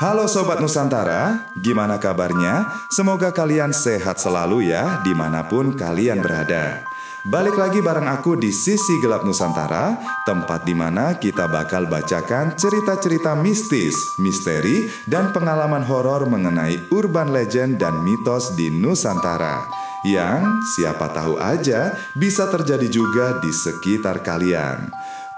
Halo Sobat Nusantara, gimana kabarnya? Semoga kalian sehat selalu ya, dimanapun kalian berada. Balik lagi bareng aku di Sisi Gelap Nusantara, tempat di mana kita bakal bacakan cerita-cerita mistis, misteri, dan pengalaman horor mengenai urban legend dan mitos di Nusantara. Yang siapa tahu aja bisa terjadi juga di sekitar kalian.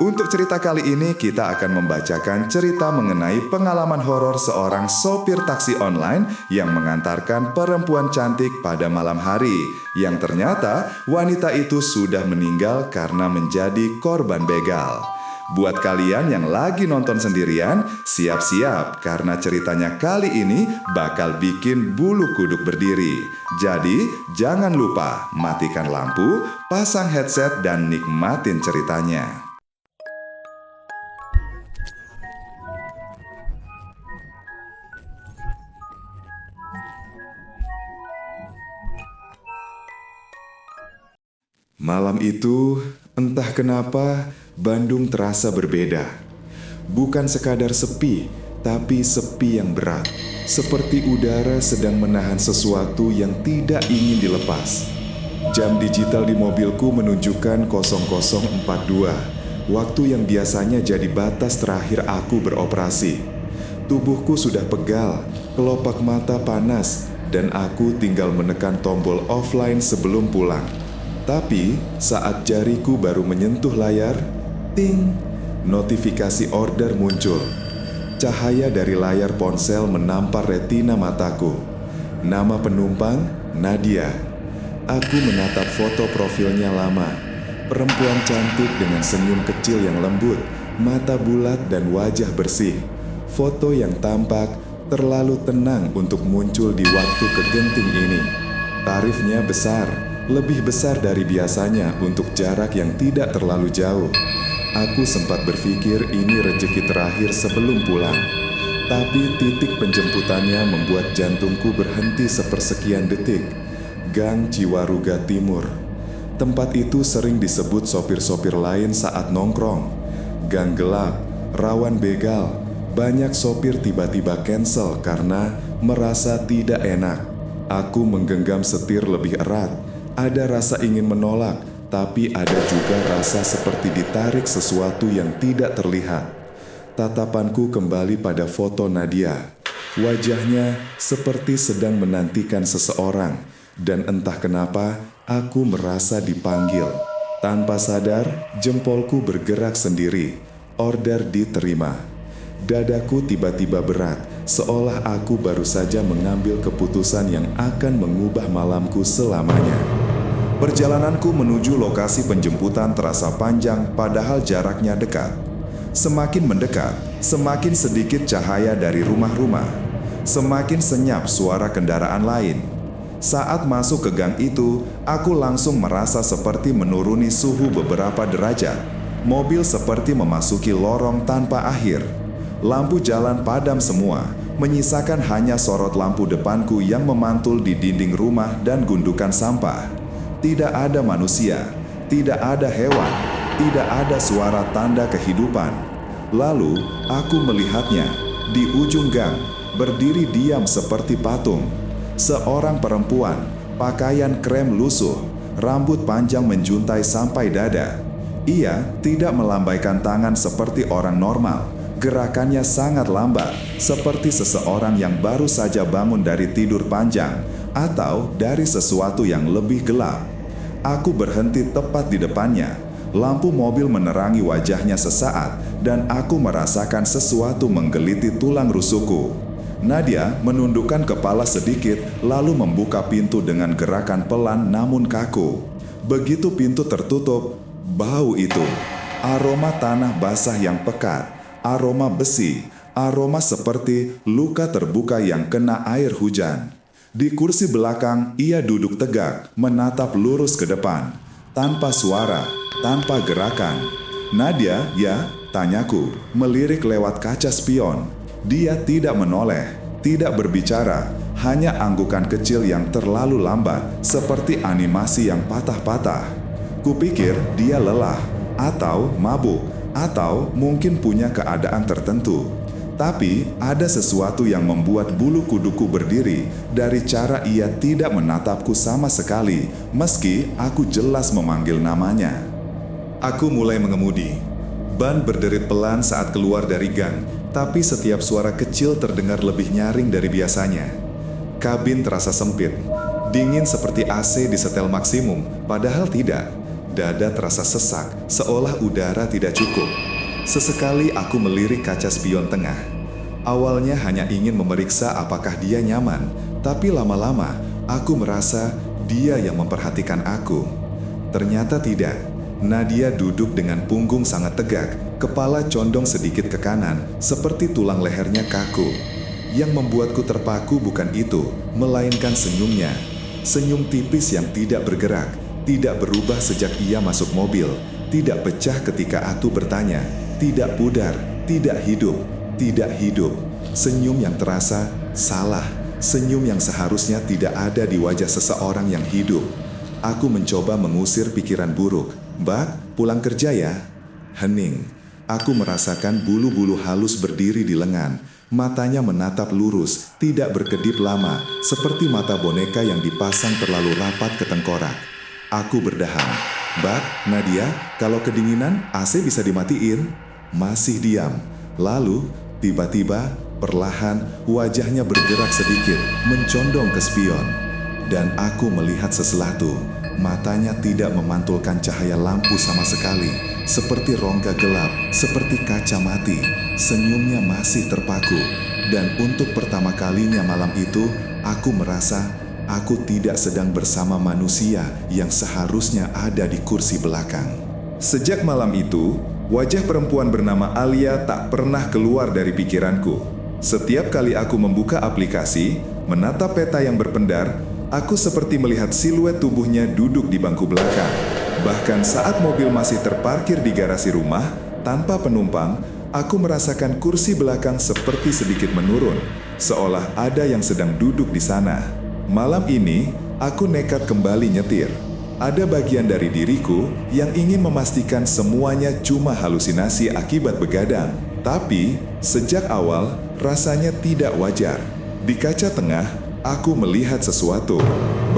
Untuk cerita kali ini kita akan membacakan cerita mengenai pengalaman horor seorang sopir taksi online yang mengantarkan perempuan cantik pada malam hari, yang ternyata wanita itu sudah meninggal karena menjadi korban begal. Buat kalian yang lagi nonton sendirian, siap-siap karena ceritanya kali ini bakal bikin bulu kuduk berdiri. Jadi, jangan lupa matikan lampu, pasang headset dan nikmatin ceritanya. Malam itu, entah kenapa, Bandung terasa berbeda. Bukan sekadar sepi, tapi sepi yang berat. Seperti udara sedang menahan sesuatu yang tidak ingin dilepas. Jam digital di mobilku menunjukkan 00.42, waktu yang biasanya jadi batas terakhir aku beroperasi. Tubuhku sudah pegal, kelopak mata panas, dan aku tinggal menekan tombol offline sebelum pulang. Tapi saat jariku baru menyentuh layar, ting, notifikasi order muncul. Cahaya dari layar ponsel menampar retina mataku. Nama penumpang, Nadia. Aku menatap foto profilnya lama. Perempuan cantik dengan senyum kecil yang lembut, mata bulat dan wajah bersih. Foto yang tampak terlalu tenang untuk muncul di waktu kegenting ini. Tarifnya besar. Lebih besar dari biasanya untuk jarak yang tidak terlalu jauh. Aku sempat berpikir ini rezeki terakhir sebelum pulang. Tapi titik penjemputannya membuat jantungku berhenti sepersekian detik. Gang Ciwaruga Timur. Tempat itu sering disebut sopir-sopir lain saat nongkrong. Gang gelap, rawan begal. Banyak sopir tiba-tiba cancel karena merasa tidak enak. Aku menggenggam setir lebih erat. Ada rasa ingin menolak, tapi ada juga rasa seperti ditarik sesuatu yang tidak terlihat. Tatapanku kembali pada foto Nadia. Wajahnya seperti sedang menantikan seseorang, dan entah kenapa aku merasa dipanggil. Tanpa sadar, jempolku bergerak sendiri. Order diterima. Dadaku tiba-tiba berat, seolah aku baru saja mengambil keputusan yang akan mengubah malamku selamanya. Perjalananku menuju lokasi penjemputan terasa panjang padahal jaraknya dekat. Semakin mendekat, semakin sedikit cahaya dari rumah-rumah. Semakin senyap suara kendaraan lain. Saat masuk ke gang itu, aku langsung merasa seperti menuruni suhu beberapa derajat. Mobil seperti memasuki lorong tanpa akhir. Lampu jalan padam semua, menyisakan hanya sorot lampu depanku yang memantul di dinding rumah dan gundukan sampah. Tidak ada manusia, tidak ada hewan, tidak ada suara tanda kehidupan. Lalu, aku melihatnya di ujung gang, berdiri diam seperti patung. Seorang perempuan, pakaian krem lusuh, rambut panjang menjuntai sampai dada. Ia tidak melambaikan tangan seperti orang normal. Gerakannya sangat lambat, seperti seseorang yang baru saja bangun dari tidur panjang atau dari sesuatu yang lebih gelap. Aku berhenti tepat di depannya. Lampu mobil menerangi wajahnya sesaat dan aku merasakan sesuatu menggeliti tulang rusukku. Nadia menundukkan kepala sedikit lalu membuka pintu dengan gerakan pelan namun kaku. Begitu pintu tertutup, bau itu, aroma tanah basah yang pekat, aroma besi, aroma seperti luka terbuka yang kena air hujan. Di kursi belakang, ia duduk tegak, menatap lurus ke depan. Tanpa suara, tanpa gerakan. Nadia, ya, tanyaku, melirik lewat kaca spion. Dia tidak menoleh, tidak berbicara, hanya anggukan kecil yang terlalu lambat, seperti animasi yang patah-patah. Kupikir dia lelah, atau mabuk, atau mungkin punya keadaan tertentu. Tapi ada sesuatu yang membuat bulu kuduku berdiri dari cara ia tidak menatapku sama sekali, meski aku jelas memanggil namanya. Aku mulai mengemudi. Ban berderit pelan saat keluar dari gang, tapi setiap suara kecil terdengar lebih nyaring dari biasanya. Kabin terasa sempit, dingin seperti AC di setel maksimum, padahal tidak. Dada terasa sesak, seolah udara tidak cukup. Sesekali aku melirik kaca spion tengah. Awalnya hanya ingin memeriksa apakah dia nyaman, tapi lama-lama aku merasa dia yang memperhatikan aku. Ternyata tidak. Nadia duduk dengan punggung sangat tegak, kepala condong sedikit ke kanan, seperti tulang lehernya kaku. Yang membuatku terpaku bukan itu, melainkan senyumnya. Senyum tipis yang tidak bergerak, tidak berubah sejak ia masuk mobil, tidak pecah ketika Atu bertanya, tidak pudar, tidak hidup, tidak hidup. Senyum yang terasa salah, senyum yang seharusnya tidak ada di wajah seseorang yang hidup. Aku mencoba mengusir pikiran buruk. Mbak, pulang kerja ya? Hening. Aku merasakan bulu-bulu halus berdiri di lengan. Matanya menatap lurus, tidak berkedip lama, seperti mata boneka yang dipasang terlalu rapat ke tengkorak. Aku berdaham. Mbak, Nadia, kalau kedinginan, AC bisa dimatiin? Masih diam. Lalu, tiba-tiba, perlahan, wajahnya bergerak sedikit, mencondong ke spion. Dan aku melihat sesuatu. Matanya tidak memantulkan cahaya lampu sama sekali, seperti rongga gelap, seperti kaca mati. Senyumnya masih terpaku. Dan untuk pertama kalinya malam itu, aku merasa aku tidak sedang bersama manusia yang seharusnya ada di kursi belakang. Sejak malam itu, wajah perempuan bernama Alia tak pernah keluar dari pikiranku. Setiap kali aku membuka aplikasi, menatap peta yang berpendar, aku seperti melihat siluet tubuhnya duduk di bangku belakang. Bahkan saat mobil masih terparkir di garasi rumah, tanpa penumpang, aku merasakan kursi belakang seperti sedikit menurun, seolah ada yang sedang duduk di sana. Malam ini, aku nekat kembali nyetir. Ada bagian dari diriku yang ingin memastikan semuanya cuma halusinasi akibat begadang. Tapi, sejak awal, rasanya tidak wajar. Di kaca tengah, aku melihat sesuatu.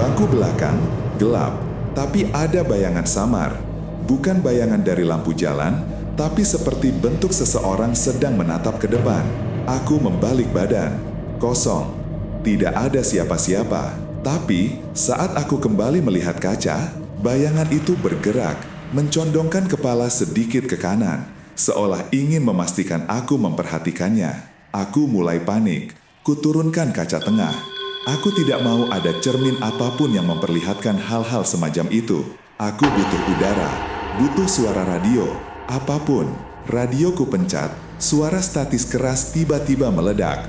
Bangku belakang, gelap, tapi ada bayangan samar. Bukan bayangan dari lampu jalan, tapi seperti bentuk seseorang sedang menatap ke depan. Aku membalik badan. Kosong. Tidak ada siapa-siapa. Tapi, saat aku kembali melihat kaca, bayangan itu bergerak, mencondongkan kepala sedikit ke kanan, seolah ingin memastikan aku memperhatikannya. Aku mulai panik. Kuturunkan kaca tengah. Aku tidak mau ada cermin apapun yang memperlihatkan hal-hal semacam itu. Aku butuh udara, butuh suara radio, apapun. Radio ku pencet, suara statis keras tiba-tiba meledak.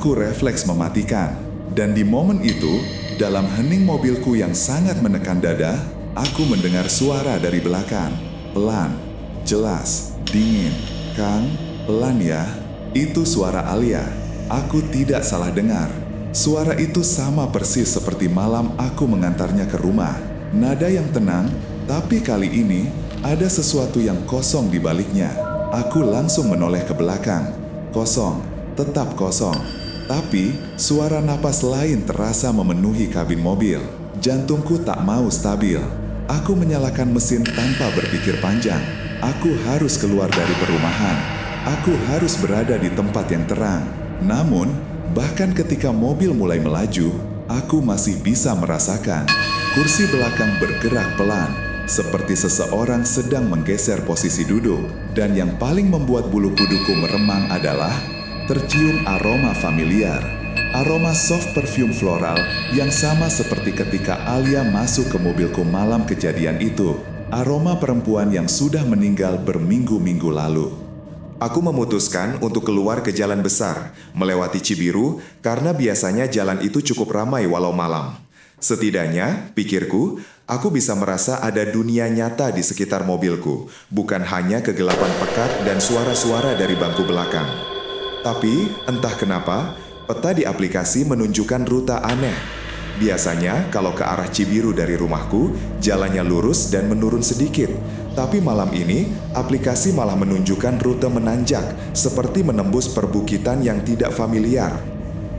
Aku refleks mematikan. Dan di momen itu, dalam hening mobilku yang sangat menekan dada, aku mendengar suara dari belakang. Pelan, jelas, dingin. Kang, pelan ya. Itu suara Alia. Aku tidak salah dengar. Suara itu sama persis seperti malam aku mengantarnya ke rumah. Nada yang tenang, tapi kali ini ada sesuatu yang kosong di baliknya. Aku langsung menoleh ke belakang. Kosong, tetap kosong. Tapi, suara napas lain terasa memenuhi kabin mobil. Jantungku tak mau stabil. Aku menyalakan mesin tanpa berpikir panjang. Aku harus keluar dari perumahan. Aku harus berada di tempat yang terang. Namun, bahkan ketika mobil mulai melaju, aku masih bisa merasakan kursi belakang bergerak pelan, seperti seseorang sedang menggeser posisi duduk. Dan yang paling membuat bulu kuduku meremang adalah tercium aroma familiar, aroma soft perfume floral yang sama seperti ketika Alia masuk ke mobilku malam kejadian itu, aroma perempuan yang sudah meninggal berminggu-minggu lalu. Aku memutuskan untuk keluar ke jalan besar, melewati Cibiru, karena biasanya jalan itu cukup ramai walau malam. Setidaknya, pikirku, aku bisa merasa ada dunia nyata di sekitar mobilku, bukan hanya kegelapan pekat dan suara-suara dari bangku belakang. Tapi, entah kenapa, Peta di aplikasi menunjukkan rute aneh. Biasanya kalau ke arah Cibiru dari rumahku, jalannya lurus dan menurun sedikit. Tapi malam ini, aplikasi malah menunjukkan rute menanjak, seperti menembus perbukitan yang tidak familiar.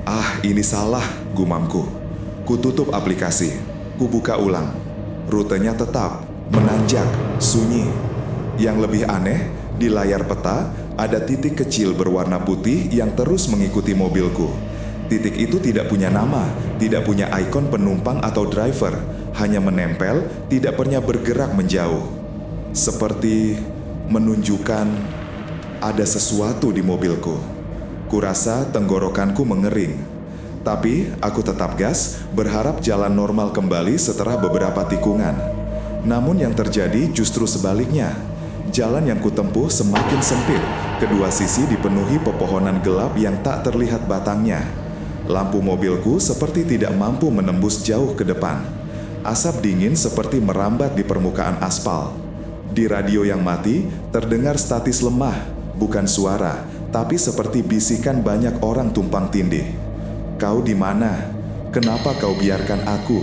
Ah, ini salah, gumamku. Kututup aplikasi. Kubuka ulang. Rutenya tetap menanjak, sunyi. Yang lebih aneh, di layar peta ada titik kecil berwarna putih yang terus mengikuti mobilku. Titik itu tidak punya nama, tidak punya ikon penumpang atau driver, hanya menempel, tidak pernah bergerak menjauh. Seperti menunjukkan ada sesuatu di mobilku. Kurasa tenggorokanku mengering. Tapi aku tetap gas, berharap jalan normal kembali setelah beberapa tikungan. Namun yang terjadi justru sebaliknya. Jalan yang kutempuh semakin sempit, kedua sisi dipenuhi pepohonan gelap yang tak terlihat batangnya. Lampu mobilku seperti tidak mampu menembus jauh ke depan. Asap dingin seperti merambat di permukaan aspal. Di radio yang mati, terdengar statis lemah, bukan suara, tapi seperti bisikan banyak orang tumpang tindih. Kau di mana? Kenapa kau biarkan aku?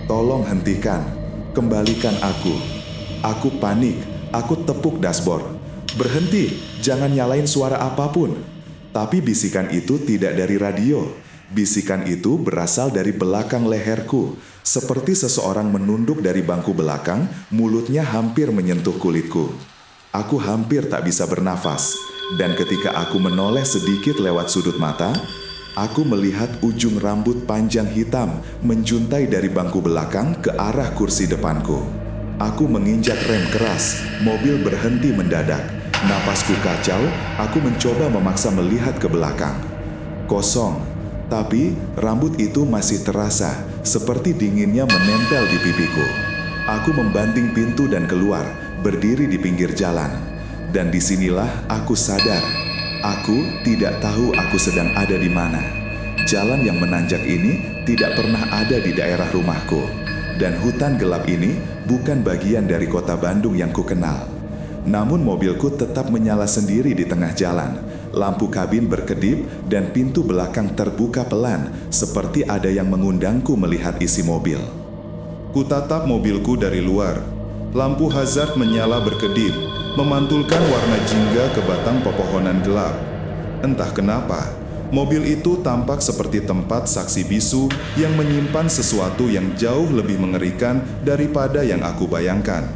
Tolong hentikan, kembalikan aku. Aku panik. Aku tepuk dashboard. Berhenti, jangan nyalain suara apapun. Tapi bisikan itu tidak dari radio. Bisikan itu berasal dari belakang leherku. Seperti seseorang menunduk dari bangku belakang, mulutnya hampir menyentuh kulitku. Aku hampir tak bisa bernafas. Dan ketika aku menoleh sedikit lewat sudut mata, aku melihat ujung rambut panjang hitam menjuntai dari bangku belakang ke arah kursi depanku. Aku menginjak rem keras, mobil berhenti mendadak. Napasku kacau, aku mencoba memaksa melihat ke belakang. Kosong, tapi rambut itu masih terasa, seperti dinginnya menempel di pipiku. Aku membanting pintu dan keluar, berdiri di pinggir jalan. Dan disinilah aku sadar, aku tidak tahu aku sedang ada di mana. Jalan yang menanjak ini tidak pernah ada di daerah rumahku. Dan hutan gelap ini bukan bagian dari kota Bandung yang kukenal. Namun mobilku tetap menyala sendiri di tengah jalan. Lampu kabin berkedip dan pintu belakang terbuka pelan, seperti ada yang mengundangku melihat isi mobil. Kutatap mobilku dari luar. Lampu hazard menyala berkedip, memantulkan warna jingga ke batang pepohonan gelap. Entah kenapa, mobil itu tampak seperti tempat saksi bisu yang menyimpan sesuatu yang jauh lebih mengerikan daripada yang aku bayangkan.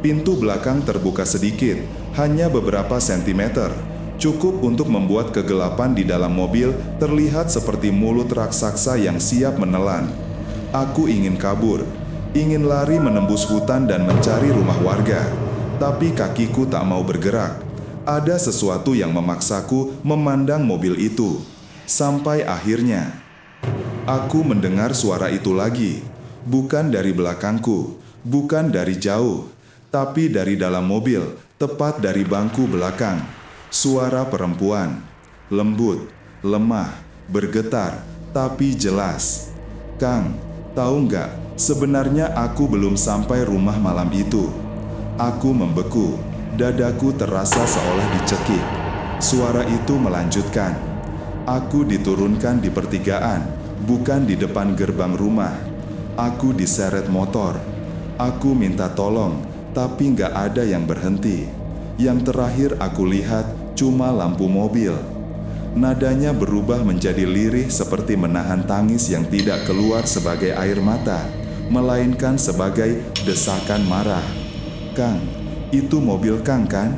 Pintu belakang terbuka sedikit, hanya beberapa sentimeter, cukup untuk membuat kegelapan di dalam mobil terlihat seperti mulut raksasa yang siap menelan. Aku ingin kabur, ingin lari menembus hutan dan mencari rumah warga, tapi kakiku tak mau bergerak. Ada sesuatu yang memaksaku memandang mobil itu. Sampai akhirnya, aku mendengar suara itu lagi. Bukan dari belakangku, bukan dari jauh, tapi dari dalam mobil, tepat dari bangku belakang. Suara perempuan, lembut, lemah, bergetar, tapi jelas. Kang, tahu nggak, sebenarnya aku belum sampai rumah malam itu. Aku membeku. Dadaku terasa seolah dicekik. Suara itu melanjutkan. Aku diturunkan di pertigaan, bukan di depan gerbang rumah. Aku diseret motor. Aku minta tolong, tapi nggak ada yang berhenti. Yang terakhir aku lihat cuma lampu mobil. Nadanya berubah menjadi lirih seperti menahan tangis yang tidak keluar sebagai air mata, melainkan sebagai desakan marah. Kang, itu mobil Kang kan?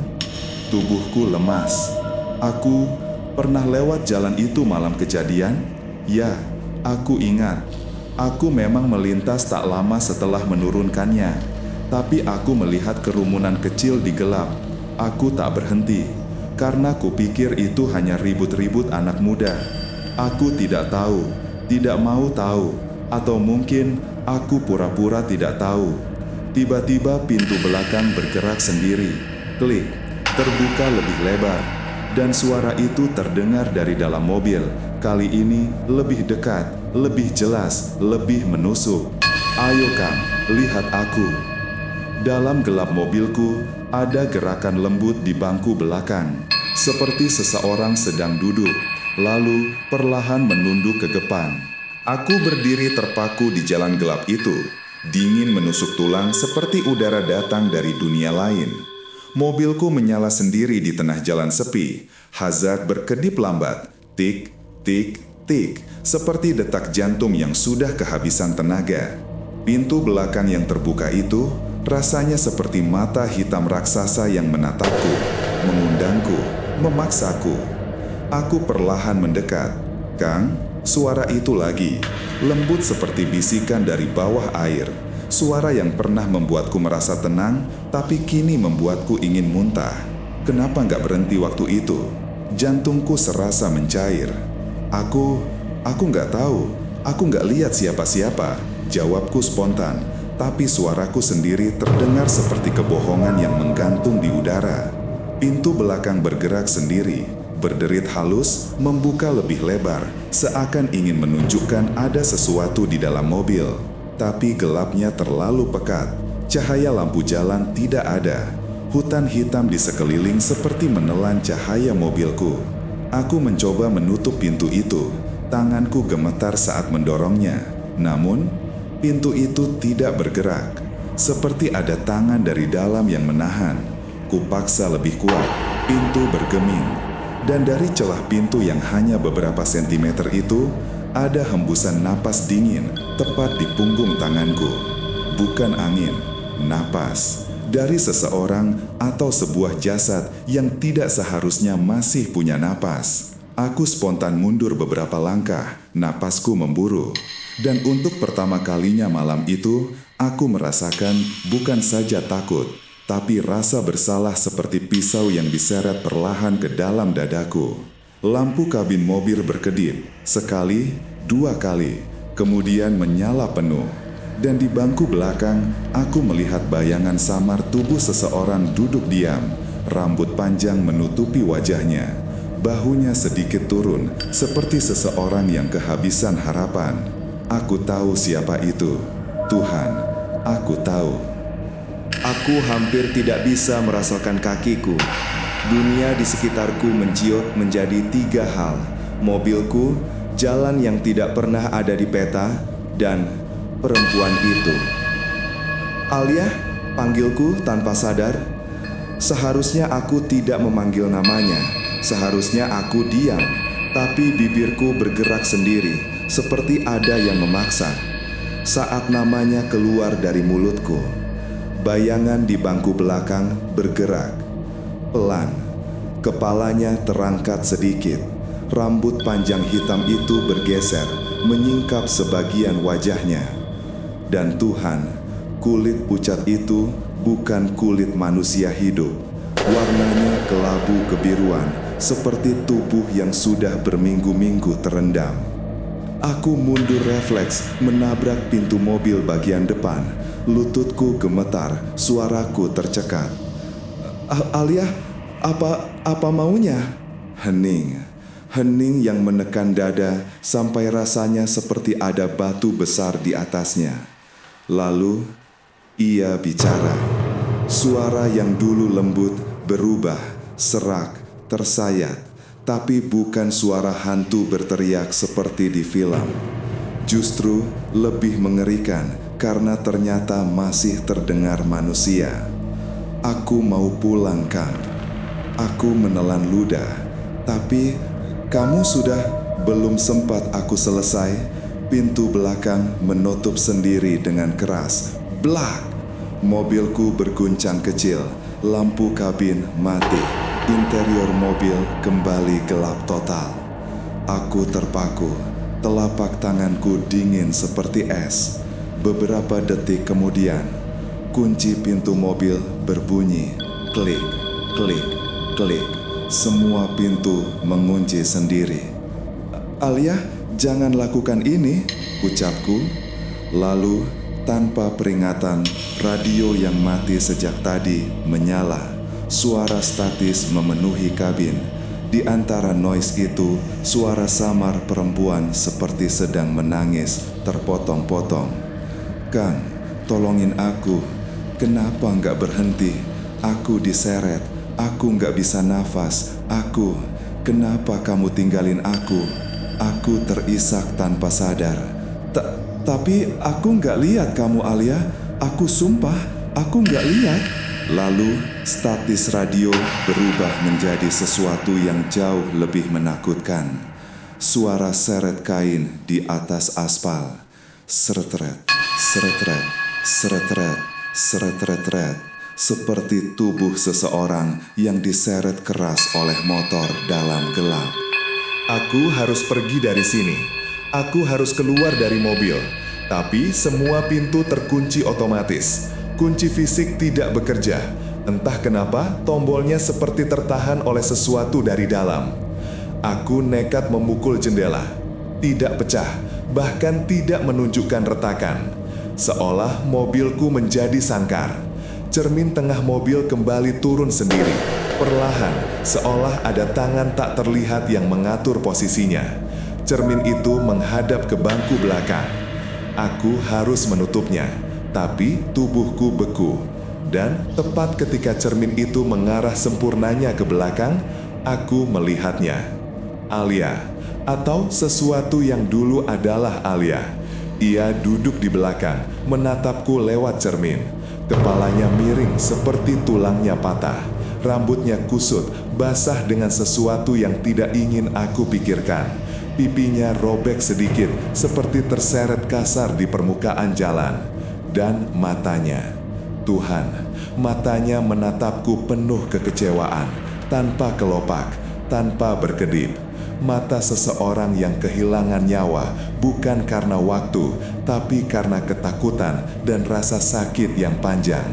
Tubuhku lemas. Aku pernah lewat jalan itu malam kejadian? Ya, aku ingat. Aku memang melintas tak lama setelah menurunkannya. Tapi aku melihat kerumunan kecil di gelap. Aku tak berhenti, karena kupikir itu hanya ribut-ribut anak muda. Aku tidak tahu, tidak mau tahu, atau mungkin aku pura-pura tidak tahu. Tiba-tiba pintu belakang bergerak sendiri. Klik, terbuka lebih lebar. Dan suara itu terdengar dari dalam mobil. Kali ini lebih dekat, lebih jelas, lebih menusuk. Ayo Kang, lihat aku. Dalam gelap mobilku, ada gerakan lembut di bangku belakang. Seperti seseorang sedang duduk. lalu perlahan menunduk ke depan. Aku berdiri terpaku di jalan gelap itu. Dingin menusuk tulang seperti udara datang dari dunia lain. Mobilku menyala sendiri di tengah jalan sepi. Hazard berkedip lambat. Tik, tik, tik. Seperti detak jantung yang sudah kehabisan tenaga. Pintu belakang yang terbuka itu rasanya seperti mata hitam raksasa yang menatapku, mengundangku, memaksaku. Aku perlahan mendekat. Kang, suara itu lagi, lembut seperti bisikan dari bawah air. Suara yang pernah membuatku merasa tenang, tapi kini membuatku ingin muntah. Kenapa nggak berhenti waktu itu? Jantungku serasa mencair. Aku nggak tahu. Aku nggak lihat siapa-siapa. Jawabku spontan, tapi suaraku sendiri terdengar seperti kebohongan yang menggantung di udara. Pintu belakang bergerak sendiri, berderit halus, membuka lebih lebar, seakan ingin menunjukkan ada sesuatu di dalam mobil. Tapi gelapnya terlalu pekat, cahaya lampu jalan tidak ada. Hutan hitam di sekeliling seperti menelan cahaya mobilku. Aku mencoba menutup pintu itu, tanganku gemetar saat mendorongnya. Namun, pintu itu tidak bergerak, seperti ada tangan dari dalam yang menahan. Kupaksa lebih kuat, pintu bergeming. Dan dari celah pintu yang hanya beberapa sentimeter itu, ada hembusan napas dingin tepat di punggung tanganku. Bukan angin, napas dari seseorang atau sebuah jasad yang tidak seharusnya masih punya napas. Aku spontan mundur beberapa langkah, napasku memburu. Dan untuk pertama kalinya malam itu, aku merasakan bukan saja takut, tapi rasa bersalah seperti pisau yang diseret perlahan ke dalam dadaku. Lampu kabin mobil berkedip, sekali, dua kali, kemudian menyala penuh. Dan di bangku belakang, aku melihat bayangan samar tubuh seseorang duduk diam, rambut panjang menutupi wajahnya. Bahunya sedikit turun, seperti seseorang yang kehabisan harapan. Aku tahu siapa itu. Tuhan, aku tahu. Aku hampir tidak bisa merasakan kakiku. Dunia di sekitarku menciut menjadi tiga hal. Mobilku, jalan yang tidak pernah ada di peta, dan perempuan itu. Alia, panggilku tanpa sadar. Seharusnya aku tidak memanggil namanya. Seharusnya aku diam. Tapi bibirku bergerak sendiri, seperti ada yang memaksa. Saat namanya keluar dari mulutku, bayangan di bangku belakang bergerak. Pelan, kepalanya terangkat sedikit. Rambut panjang hitam itu bergeser, menyingkap sebagian wajahnya. Dan Tuhan, kulit pucat itu bukan kulit manusia hidup. Warnanya kelabu kebiruan, seperti tubuh yang sudah berminggu-minggu terendam. Aku mundur refleks, menabrak pintu mobil bagian depan. Lututku gemetar, suaraku tercekat. Alia, apa maunya? Hening yang menekan dada sampai rasanya seperti ada batu besar di atasnya. Lalu, ia bicara. Suara yang dulu lembut berubah, serak, tersayat. Tapi bukan suara hantu berteriak seperti di film. Justru lebih mengerikan karena ternyata masih terdengar manusia. Aku mau pulang, Kang. Aku menelan ludah. Tapi kamu sudah belum sempat aku selesai. Pintu belakang menutup sendiri dengan keras. Blak! Mobilku berguncang kecil. Lampu kabin mati. Interior mobil kembali gelap total. Aku terpaku, telapak tanganku dingin seperti es. Beberapa detik kemudian, kunci pintu mobil berbunyi. Klik, klik, klik. Semua pintu mengunci sendiri. Alia, jangan lakukan ini, ucapku. Lalu, tanpa peringatan, radio yang mati sejak tadi menyala. Suara statis memenuhi kabin. Di antara noise itu, suara samar perempuan seperti sedang menangis, terpotong-potong. Kang, tolongin aku. Kenapa nggak berhenti? Aku diseret. Aku nggak bisa nafas. Kenapa kamu tinggalin aku? Aku terisak tanpa sadar. Tapi aku nggak lihat kamu, Alia. Aku sumpah, aku nggak lihat. Lalu, statis radio berubah menjadi sesuatu yang jauh lebih menakutkan. Suara seret kain di atas aspal. Seretret, seretret, seretret, seretret, seperti tubuh seseorang yang diseret keras oleh motor dalam gelap. Aku harus pergi dari sini. Aku harus keluar dari mobil. Tapi semua pintu terkunci otomatis. Kunci fisik tidak bekerja. Entah kenapa tombolnya seperti tertahan oleh sesuatu dari dalam. Aku nekat memukul jendela. Tidak pecah, bahkan tidak menunjukkan retakan. Seolah mobilku menjadi sangkar. Cermin tengah mobil kembali turun sendiri. Perlahan, seolah ada tangan tak terlihat yang mengatur posisinya. Cermin itu menghadap ke bangku belakang. Aku harus menutupnya, tapi tubuhku beku. Dan tepat ketika cermin itu mengarah sempurnanya ke belakang, aku melihatnya. Alia, atau sesuatu yang dulu adalah Alia. Ia duduk di belakang, menatapku lewat cermin. Kepalanya miring seperti tulangnya patah. Rambutnya kusut, basah dengan sesuatu yang tidak ingin aku pikirkan. Pipinya robek sedikit, seperti terseret kasar di permukaan jalan. Dan matanya, Tuhan, matanya menatapku penuh kekecewaan, tanpa kelopak, tanpa berkedip. Mata seseorang yang kehilangan nyawa bukan karena waktu, tapi karena ketakutan dan rasa sakit yang panjang.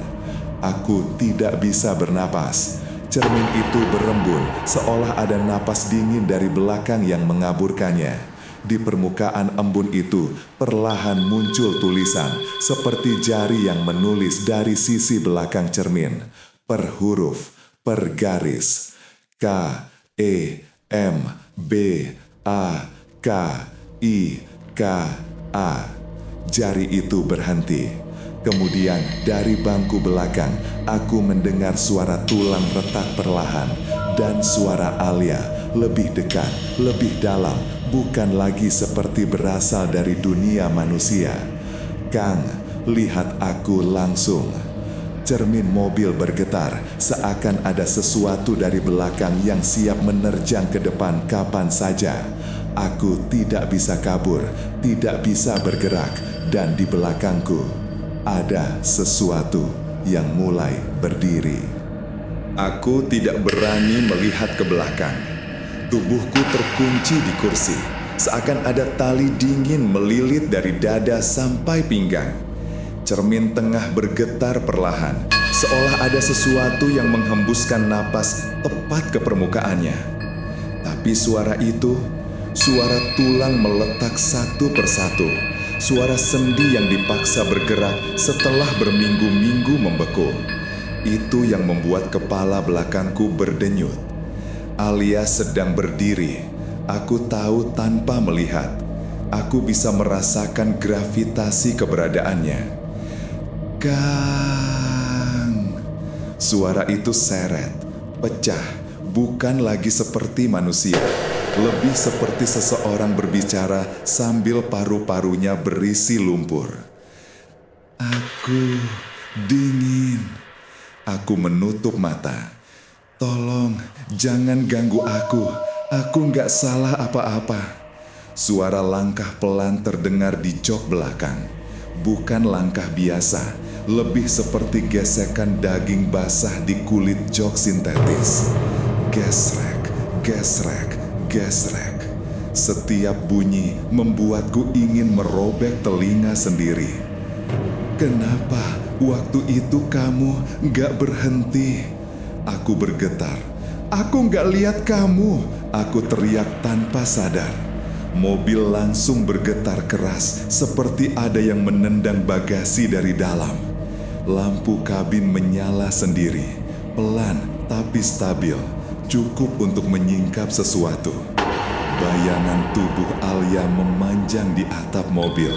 Aku tidak bisa bernapas. Cermin itu berembun, seolah ada napas dingin dari belakang yang mengaburkannya. Di permukaan embun itu, perlahan muncul tulisan, seperti jari yang menulis dari sisi belakang cermin. Per huruf, per garis. K-E-M-B-A-K-I-K-A. Jari itu berhenti. Kemudian dari bangku belakang, aku mendengar suara tulang retak perlahan. Dan suara Alia lebih dekat, lebih dalam, bukan lagi seperti berasal dari dunia manusia. Kang, lihat aku langsung. Cermin mobil bergetar, seakan ada sesuatu dari belakang yang siap menerjang ke depan kapan saja. Aku tidak bisa kabur, tidak bisa bergerak, dan di belakangku ada sesuatu yang mulai berdiri. Aku tidak berani melihat ke belakang. Tubuhku terkunci di kursi, seakan ada tali dingin melilit dari dada sampai pinggang. Cermin tengah bergetar perlahan, seolah ada sesuatu yang menghembuskan napas tepat ke permukaannya. Tapi suara itu, suara tulang meletak satu persatu. Suara sendi yang dipaksa bergerak setelah berminggu-minggu membeku. Itu yang membuat kepala belakangku berdenyut. Alia sedang berdiri. Aku tahu tanpa melihat. Aku bisa merasakan gravitasi keberadaannya. Kang. Suara itu seret, pecah, bukan lagi seperti manusia. Lebih seperti seseorang berbicara sambil paru-parunya berisi lumpur. Aku dingin. Aku menutup mata. Tolong, jangan ganggu aku. Aku nggak salah apa-apa. Suara langkah pelan terdengar di jok belakang. Bukan langkah biasa, lebih seperti gesekan daging basah di kulit jok sintetis. Gesrek, gesrek, gesrek. Setiap bunyi membuatku ingin merobek telinga sendiri. Kenapa waktu itu kamu gak berhenti? Aku bergetar. Aku gak lihat kamu. Aku teriak tanpa sadar. Mobil langsung bergetar keras, seperti ada yang menendang bagasi dari dalam. Lampu kabin menyala sendiri, pelan tapi stabil. Cukup untuk menyingkap sesuatu. Bayangan tubuh Alia memanjang di atap mobil,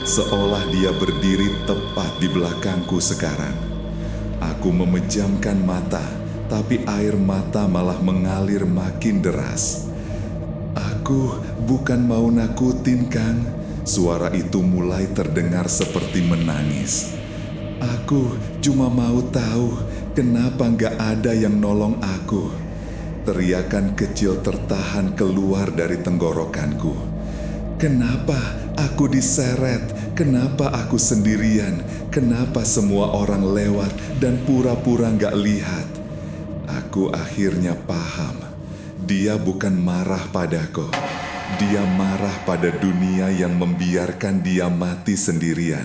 seolah dia berdiri tepat di belakangku sekarang. Aku memejamkan mata, tapi air mata malah mengalir makin deras. "Aku bukan mau nakutin, Kang." Suara itu mulai terdengar seperti menangis. "Aku cuma mau tahu kenapa nggak ada yang nolong aku." Teriakan kecil tertahan keluar dari tenggorokanku. "Kenapa aku diseret? Kenapa aku sendirian? Kenapa semua orang lewat dan pura-pura nggak lihat?" Aku akhirnya paham. Dia bukan marah padaku. Dia marah pada dunia yang membiarkan dia mati sendirian.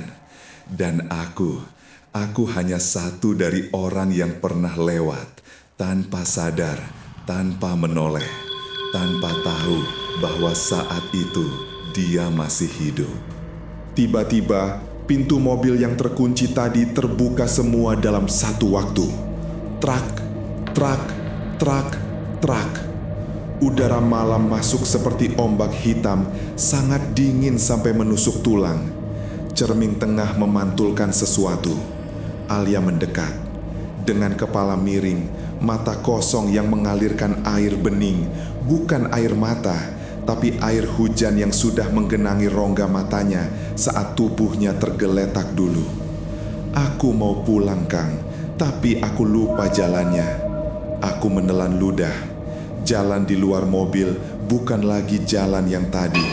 Dan aku hanya satu dari orang yang pernah lewat, tanpa sadar, tanpa menoleh, tanpa tahu bahwa saat itu dia masih hidup. Tiba-tiba, pintu mobil yang terkunci tadi terbuka semua dalam satu waktu. Trak, trak, trak, trak. Udara malam masuk seperti ombak hitam, sangat dingin sampai menusuk tulang. Cermin tengah memantulkan sesuatu. Alia mendekat. Dengan kepala miring, mata kosong yang mengalirkan air bening, bukan air mata, tapi air hujan yang sudah menggenangi rongga matanya saat tubuhnya tergeletak dulu. "Aku mau pulang, Kang, tapi aku lupa jalannya." Aku menelan ludah. Jalan di luar mobil bukan lagi jalan yang tadi.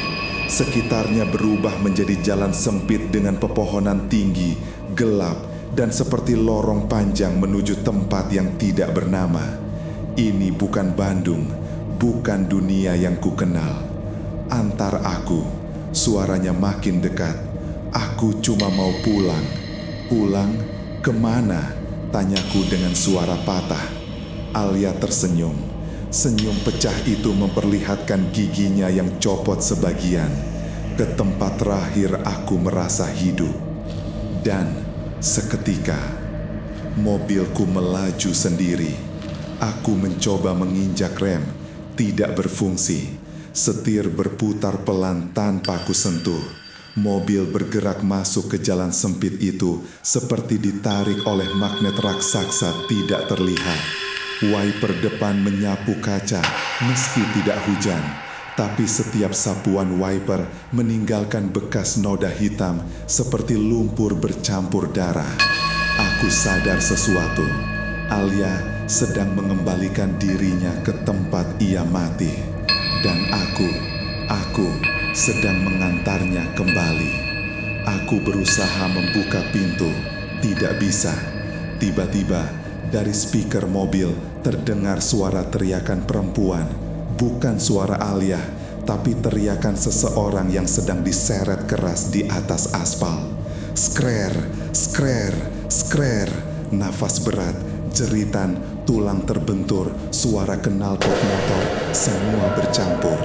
Sekitarnya berubah menjadi jalan sempit dengan pepohonan tinggi, gelap, dan seperti lorong panjang menuju tempat yang tidak bernama. Ini bukan Bandung, bukan dunia yang kukenal. Antar aku, suaranya makin dekat. "Aku cuma mau pulang." "Pulang? Kemana?" tanyaku dengan suara patah. Alia tersenyum. Senyum pecah itu memperlihatkan giginya yang copot sebagian. Ke tempat terakhir aku merasa hidup. Dan seketika, mobilku melaju sendiri. Aku mencoba menginjak rem, tidak berfungsi. Setir berputar pelan tanpa ku sentuh. Mobil bergerak masuk ke jalan sempit itu seperti ditarik oleh magnet raksasa tidak terlihat. Wiper depan menyapu kaca meski tidak hujan, tapi setiap sapuan wiper meninggalkan bekas noda hitam seperti lumpur bercampur darah. Aku sadar sesuatu. Alia sedang mengembalikan dirinya ke tempat ia mati. Dan aku sedang mengantarnya kembali. Aku berusaha membuka pintu, tidak bisa. Tiba-tiba, dari speaker mobil terdengar suara teriakan perempuan. Bukan suara Alia, tapi teriakan seseorang yang sedang diseret keras di atas aspal. Skrer, skrer, skrer. Nafas berat, jeritan, tulang terbentur, suara knalpot motor, semua bercampur.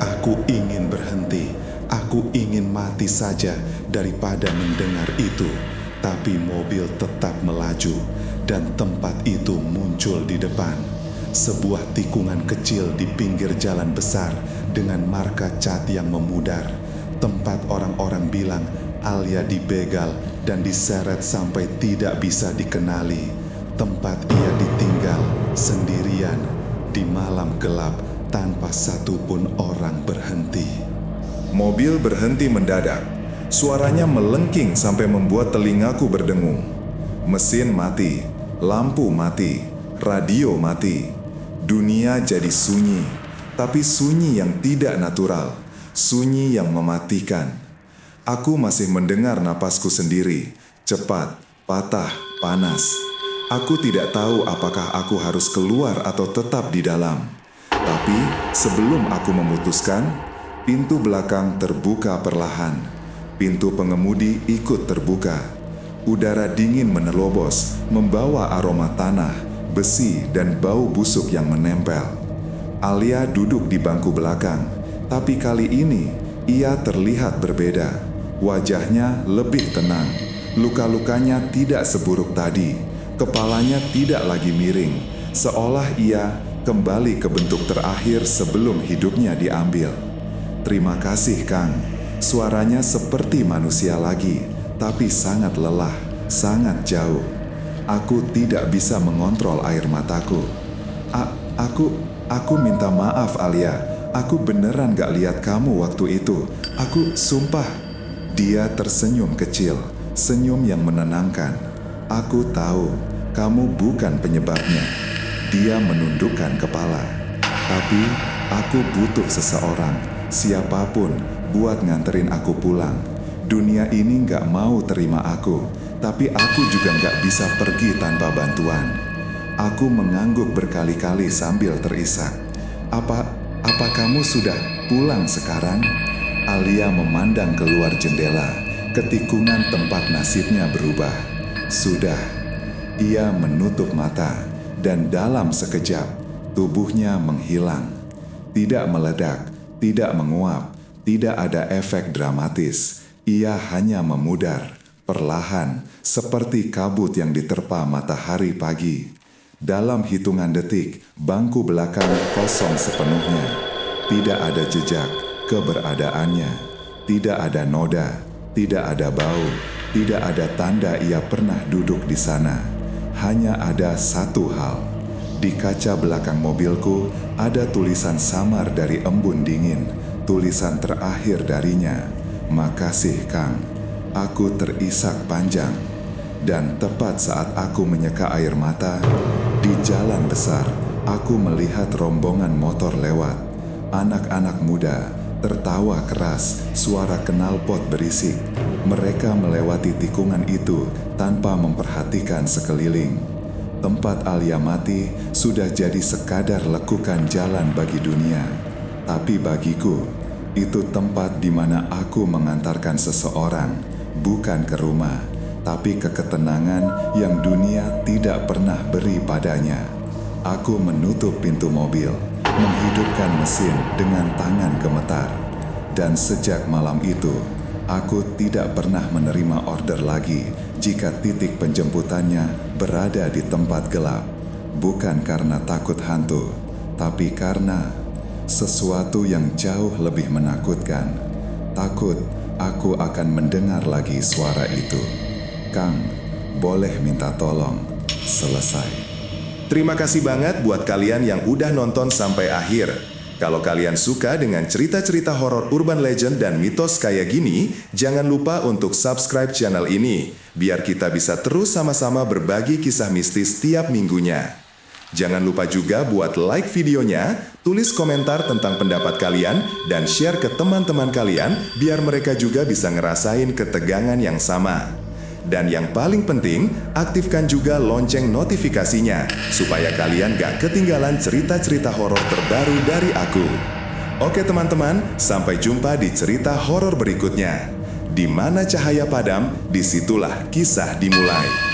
Aku ingin berhenti. Aku ingin mati saja daripada mendengar itu. Tapi mobil tetap melaju, dan tempat itu muncul di depan. Sebuah tikungan kecil di pinggir jalan besar dengan marka cat yang memudar. Tempat orang-orang bilang Alia dibegal dan diseret sampai tidak bisa dikenali. Tempat ia ditinggal sendirian di malam gelap tanpa satupun orang berhenti. Mobil berhenti mendadak. Suaranya melengking sampai membuat telingaku berdengung. Mesin mati, lampu mati, radio mati. Dunia jadi sunyi, tapi sunyi yang tidak natural, sunyi yang mematikan. Aku masih mendengar napasku sendiri, cepat, patah, panas. Aku tidak tahu apakah aku harus keluar atau tetap di dalam. Tapi sebelum aku memutuskan, pintu belakang terbuka perlahan. Pintu pengemudi ikut terbuka. Udara dingin menerobos, membawa aroma tanah, besi, dan bau busuk yang menempel. Alia duduk di bangku belakang, tapi kali ini ia terlihat berbeda. Wajahnya lebih tenang. Luka-lukanya tidak seburuk tadi. Kepalanya tidak lagi miring, seolah ia kembali ke bentuk terakhir sebelum hidupnya diambil. "Terima kasih, Kang." Suaranya seperti manusia lagi, tapi sangat lelah, sangat jauh. Aku tidak bisa mengontrol air mataku. Aku minta maaf, Alia. Aku beneran gak lihat kamu waktu itu. Aku sumpah. Dia tersenyum kecil, senyum yang menenangkan. Aku tahu, kamu bukan penyebabnya. Dia menundukkan kepala. Tapi, aku butuh seseorang, siapapun, buat nganterin aku pulang. Dunia ini gak mau terima aku, tapi aku juga gak bisa pergi tanpa bantuan. Aku mengangguk berkali-kali sambil terisak. Apa kamu sudah pulang sekarang? Alia memandang keluar jendela, ketikungan tempat nasibnya berubah. Sudah. Ia menutup mata, dan dalam sekejap, tubuhnya menghilang. Tidak meledak, tidak menguap, tidak ada efek dramatis. Ia hanya memudar, perlahan, seperti kabut yang diterpa matahari pagi. Dalam hitungan detik, bangku belakang kosong sepenuhnya. Tidak ada jejak keberadaannya. Tidak ada noda, tidak ada bau, tidak ada tanda ia pernah duduk di sana. Hanya ada satu hal. Di kaca belakang mobilku ada tulisan samar dari embun dingin. Tulisan terakhir darinya, "Makasih, Kang." Aku terisak panjang. Dan tepat saat aku menyeka air mata, di jalan besar, aku melihat rombongan motor lewat. Anak-anak muda, tertawa keras, suara knalpot berisik. Mereka melewati tikungan itu tanpa memperhatikan sekeliling. Tempat Alia mati sudah jadi sekadar lekukan jalan bagi dunia. Tapi bagiku, itu tempat di mana aku mengantarkan seseorang, bukan ke rumah, tapi ke ketenangan yang dunia tidak pernah beri padanya. Aku menutup pintu mobil, menghidupkan mesin dengan tangan gemetar. Dan sejak malam itu, aku tidak pernah menerima order lagi jika titik penjemputannya berada di tempat gelap. Bukan karena takut hantu, tapi karena sesuatu yang jauh lebih menakutkan. Takut aku akan mendengar lagi suara itu. "Kang, boleh minta tolong?" Selesai. Terima kasih banget buat kalian yang udah nonton sampai akhir. Kalau kalian suka dengan cerita-cerita horor urban legend dan mitos kayak gini, jangan lupa untuk subscribe channel ini, biar kita bisa terus sama-sama berbagi kisah mistis tiap minggunya. Jangan lupa juga buat like videonya, tulis komentar tentang pendapat kalian, dan share ke teman-teman kalian, biar mereka juga bisa ngerasain ketegangan yang sama. Dan yang paling penting, aktifkan juga lonceng notifikasinya, supaya kalian gak ketinggalan cerita-cerita horor terbaru dari aku. Oke teman-teman, sampai jumpa di cerita horor berikutnya. Di mana cahaya padam, disitulah kisah dimulai.